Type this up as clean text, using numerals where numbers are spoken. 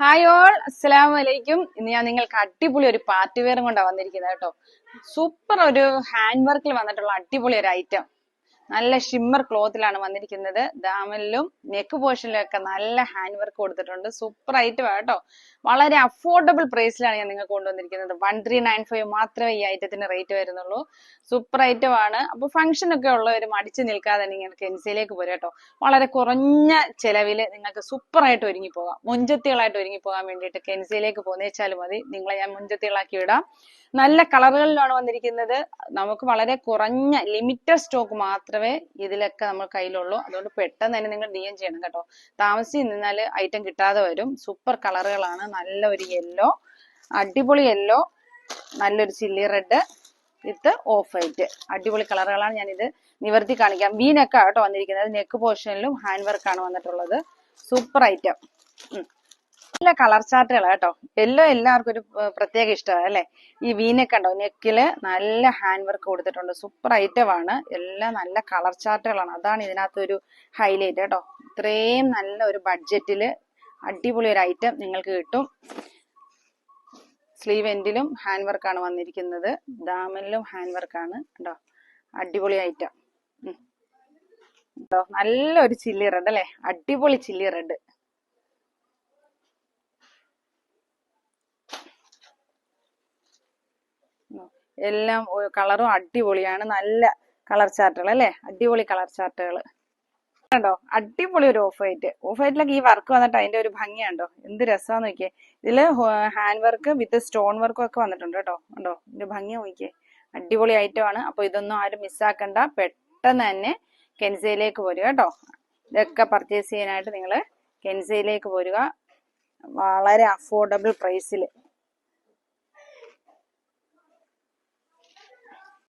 Hi all, അസ്സലാമു അലൈക്കും. ഇന്ന് ഞാൻ നിങ്ങൾക്ക് അടിപൊളി ഒരു പാർട്ടി വെയറും കൊണ്ടാണ് വന്നിരിക്കുന്നത് കേട്ടോ. സൂപ്പർ ഒരു ഹാൻഡ് വർക്കിൽ വന്നിട്ടുള്ള അടിപൊളി ഒരു ഐറ്റം. നല്ല ഷിമ്മർ ക്ലോത്തിലാണ് വന്നിരിക്കുന്നത്. ദാമനിലും നെക്ക് പോർഷനിലും ഒക്കെ നല്ല ഹാൻഡ് വർക്ക് കൊടുത്തിട്ടുണ്ട്. സൂപ്പർ ഐറ്റം കേട്ടോ. വളരെ അഫോർഡബിൾ പ്രൈസിലാണ് ഞാൻ നിങ്ങൾക്ക് കൊണ്ടുവന്നിരിക്കുന്നത്. 1395 മാത്രമേ ഈ ഐറ്റത്തിന് റേറ്റ് വരുന്നുള്ളൂ. സൂപ്പർ ഐറ്റം ആണ്. അപ്പൊ ഫംഗ്ഷൻ ഒക്കെ ഉള്ളവർ മടിച്ചു നിൽക്കാതെ നിങ്ങൾക്ക് എൻസിയിലേക്ക് പോരും കേട്ടോ. വളരെ കുറഞ്ഞ ചെലവിൽ നിങ്ങൾക്ക് സൂപ്പർ ആയിട്ട് ഒരുങ്ങി പോകാം. മുഞ്ചത്തികളായിട്ട് ഒരുങ്ങി പോകാൻ വേണ്ടിയിട്ട് കെൻസിയിലേക്ക് പോന്നേച്ചാൽ മതി. നിങ്ങളെ ഞാൻ മുഞ്ചത്തികളാക്കി വിടാം. നല്ല കളറുകളിലാണ് വന്നിരിക്കുന്നത്. നമുക്ക് വളരെ കുറഞ്ഞ ലിമിറ്റഡ് സ്റ്റോക്ക് മാത്രമേ ഇതിലൊക്കെ നമ്മൾ കയ്യിലുള്ളൂ. അതുകൊണ്ട് പെട്ടെന്ന് തന്നെ നിങ്ങൾ DM ചെയ്യണം കേട്ടോ. താമസിച്ച് നിന്നാൽ ഐറ്റം കിട്ടാതെ വരും. സൂപ്പർ കളറുകളാണ്. നല്ല ഒരു യെല്ലോ, അടിപൊളി യെല്ലോ, നല്ലൊരു chilli read width of white. അടിപൊളി കളറുകളാണ്. ഞാനിത് നിവർത്തി കാണിക്കാം. വി നെക്കാണ് കേട്ടോ വന്നിരിക്കുന്നത്. നെക്ക് പോർഷനിലും ഹാൻഡ് വർക്കാണ് വന്നിട്ടുള്ളത്. Super item. നല്ല കളർ ചാർട്ടുകളാണ് കേട്ടോ. എല്ലാവർക്കും ഒരു പ്രത്യേക ഇഷ്ടമാണ് അല്ലെ. ഈ വീനെക്ക് ഉണ്ടോ, നെക്കില് നല്ല ഹാൻഡ് വർക്ക് കൊടുത്തിട്ടുണ്ട്. സൂപ്പർ ഐറ്റം ആണ്. എല്ലാം നല്ല കളർ ചാർട്ടുകളാണ്. അതാണ് ഇതിനകത്തൊരു ഹൈലൈറ്റ് കേട്ടോ. ഇത്രയും നല്ല ഒരു ബഡ്ജറ്റില് അടിപൊളി ഒരു ഐറ്റം നിങ്ങൾക്ക് കിട്ടും. സ്ലീവ് എൻഡിലും ഹാൻഡ് വർക്കാണ് വന്നിരിക്കുന്നത്. ദാമനിലും ഹാൻഡ് വർക്കാണ് കേട്ടോ. അടിപൊളി ഐറ്റം കേട്ടോ. നല്ലൊരു ചില്ലി റെഡ് അല്ലെ. അടിപൊളി ചില്ലി റെഡ്. എല്ലാം കളറും അടിപൊളിയാണ്. നല്ല കളർ ചാർട്ടുകൾ അല്ലെ. അടിപൊളി കളർ ചാർട്ടുകൾ കണ്ടോ. അടിപൊളി ഒരു ഓഫ് വൈറ്റിലൊക്കെ ഈ വർക്ക് വന്നിട്ട് അതിന്റെ ഒരു ഭംഗിയുണ്ടോ, എന്ത് രസമാന്ന് നോക്കിയേ. ഇതില് ഹാൻഡ് വർക്ക് വിത്ത് സ്റ്റോൺ വർക്കും ഒക്കെ വന്നിട്ടുണ്ട് കേട്ടോ. കണ്ടോ ഇതിന്റെ ഭംഗി നോക്കിയേ. അടിപൊളി ഐറ്റം ആണ്. അപ്പൊ ഇതൊന്നും ആരും മിസ്സാക്കണ്ട. പെട്ടെന്ന് തന്നെ കെൻസയിലേക്ക് പോരുക കേട്ടോ. ഇതൊക്കെ പർച്ചേസ് ചെയ്യാനായിട്ട് നിങ്ങൾ കെൻസയിലേക്ക് പോരുക. വളരെ അഫോർഡബിൾ പ്രൈസിൽ